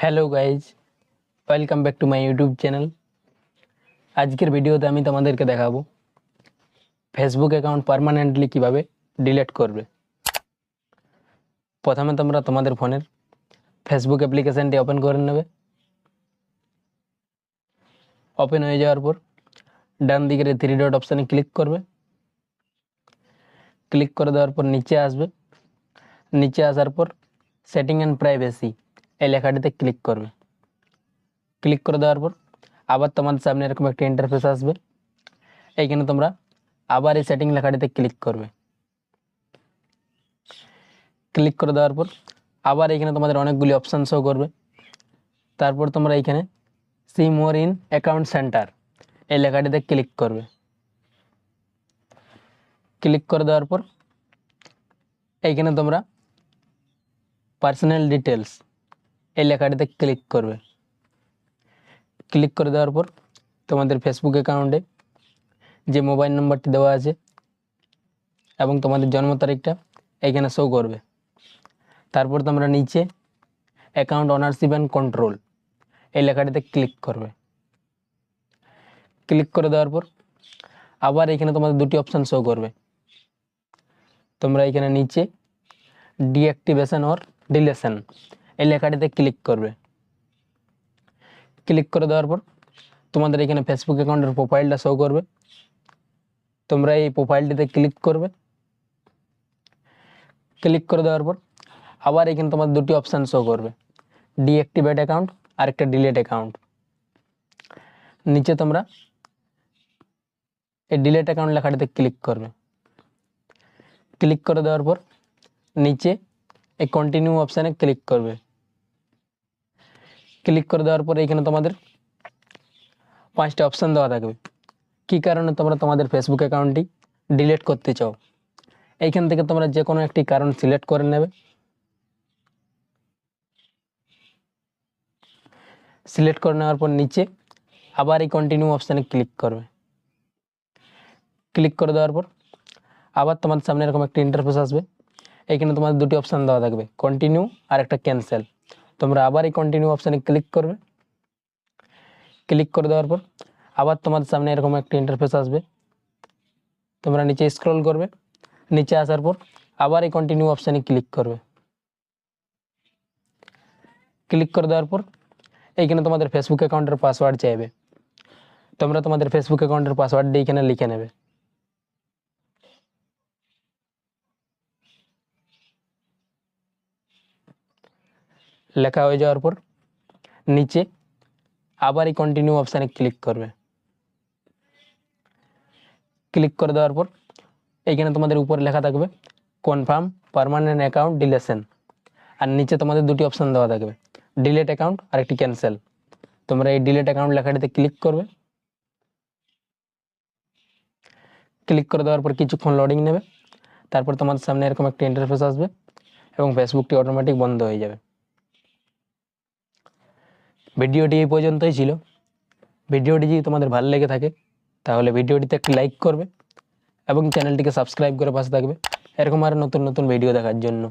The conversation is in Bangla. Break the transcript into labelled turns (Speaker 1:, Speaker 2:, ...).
Speaker 1: Hello guys, welcome back to my YouTube channel. আজকের ভিডিওতে আমি তোমাদেরকে দেখাবো ফেসবুক অ্যাকাউন্ট পার্মানেন্টলি কিভাবে ডিলিট করবে। প্রথমে তোমরা তোমাদের ফোনের ফেসবুক অ্যাপ্লিকেশানটি ওপেন করে নেবে। ওপেন হয়ে যাওয়ার পর ডান দিকের থ্রি ডট অপশানে ক্লিক করবে। ক্লিক করে দেওয়ার পর নিচে আসবে। নিচে আসার পর সেটিং অ্যান্ড প্রাইভেসি এই লেখাটিতে ক্লিক করবে। ক্লিক করে দেওয়ার পর আবার তোমাদের সামনে এরকম একটা ইন্টারফেস আসবে। এইখানে তোমরা আবার এই সেটিং লেখাটিতে ক্লিক করবে। ক্লিক করে দেওয়ার পর আবার এখানে তোমাদের অনেকগুলি অপশান শো করবে। তারপর তোমরা এইখানে see more in account centre এই লেখাটিতে ক্লিক করবে। ক্লিক করে দেওয়ার পর এইখানে তোমরা পার্সোনাল ডিটেলস এই লেখাটিতে ক্লিক করবে। ক্লিক করে দেওয়ার পর তোমাদের ফেসবুক অ্যাকাউন্টে যে মোবাইল নম্বরটি দেওয়া আছে এবং তোমাদের জন্ম তারিখটা এইখানে শো করবে। তারপর তোমরা নিচে অ্যাকাউন্ট ওনারশিপ অ্যান্ড কন্ট্রোল এই লেখাটিতে ক্লিক করবে। ক্লিক করে দেওয়ার পর আবার এখানে তোমাদের দুটি অপশান শো করবে। তোমরা এখানে নিচে ডিঅ্যাক্টিভেশন অর ডিলেশন এই লেখাটিতে ক্লিক করবে। ক্লিক করে দেওয়ার পর তোমাদের এখানে ফেসবুক অ্যাকাউন্টের প্রোফাইলটা শো করবে। তোমরা এই প্রোফাইলটিতে ক্লিক করবে। ক্লিক করে দেওয়ার পর আবার এখানে তোমাদের দুটি অপশান শো করবে, ডিঅ্যাক্টিভেট অ্যাকাউন্ট আর একটা ডিলিট অ্যাকাউন্ট। নিচে তোমরা এই ডিলিট অ্যাকাউন্ট লেখাটিতে ক্লিক করবে। ক্লিক করে দেওয়ার পর নিচে এই কন্টিনিউ অপশানে ক্লিক করবে। ক্লিক করে দেওয়ার পর এইখানে তোমাদের 5টা অপশান দেওয়া থাকবে কী কারণে তোমরা তোমাদের ফেসবুক অ্যাকাউন্টটি ডিলিট করতে চাও। এইখান থেকে তোমরা যে কোনো একটি কারণ সিলেক্ট করে নেবে। সিলেক্ট করে নেওয়ার পর নিচে আবার এই কন্টিনিউ অপশানে ক্লিক করবে। ক্লিক করে দেওয়ার পর আবার তোমাদের সামনে এরকম একটা ইন্টারফেস আসবে। এইখানে তোমাদের দুটি অপশান দেওয়া থাকবে, কন্টিনিউ আর একটা ক্যান্সেল। তোমরা আবার এই কন্টিনিউ অপশানে ক্লিক করবে। ক্লিক করে দেওয়ার পর আবার তোমাদের সামনে এরকম একটা ইন্টারফেস আসবে। তোমরা নিচে স্ক্রল করবে। নিচে আসার পর আবার এই কন্টিনিউ অপশানে ক্লিক করবে। ক্লিক করে দেওয়ার পর এইখানে তোমাদের ফেসবুক অ্যাকাউন্টের পাসওয়ার্ড চাইবে। তোমরা তোমাদের ফেসবুক অ্যাকাউন্টের পাসওয়ার্ডটি এখানে লিখে নেবে। লেখা হয়ে যাওয়ার পর নিচে আবার এই কন্টিনিউ অপশানে ক্লিক করবে। ক্লিক করে দেওয়ার পর এইখানে তোমাদের উপরে লেখা থাকবে কনফার্ম পার্মানেন্ট অ্যাকাউন্ট ডিলেশন, আর নিচে তোমাদের দুটি অপশান দেওয়া থাকবে, ডিলিট অ্যাকাউন্ট আর একটি ক্যান্সেল। তোমরা এই ডিলিট অ্যাকাউন্ট লেখাটিতে ক্লিক করবে। ক্লিক করে দেওয়ার পর কিছুক্ষণ লোডিং নেবে। তারপর তোমাদের সামনে এরকম একটা ইন্টারফেস আসবে এবং ফেসবুকটি অটোমেটিক বন্ধ হয়ে যাবে। ভিডিওটি এই পর্যন্তই ছিল। ভিডিওটি যদি তোমাদের ভালো লেগে থাকে তাহলে ভিডিওটিতে একটি লাইক করবে এবং চ্যানেলটিকে সাবস্ক্রাইব করে পাশে থাকবে এরকম আরও নতুন নতুন ভিডিও দেখার জন্য।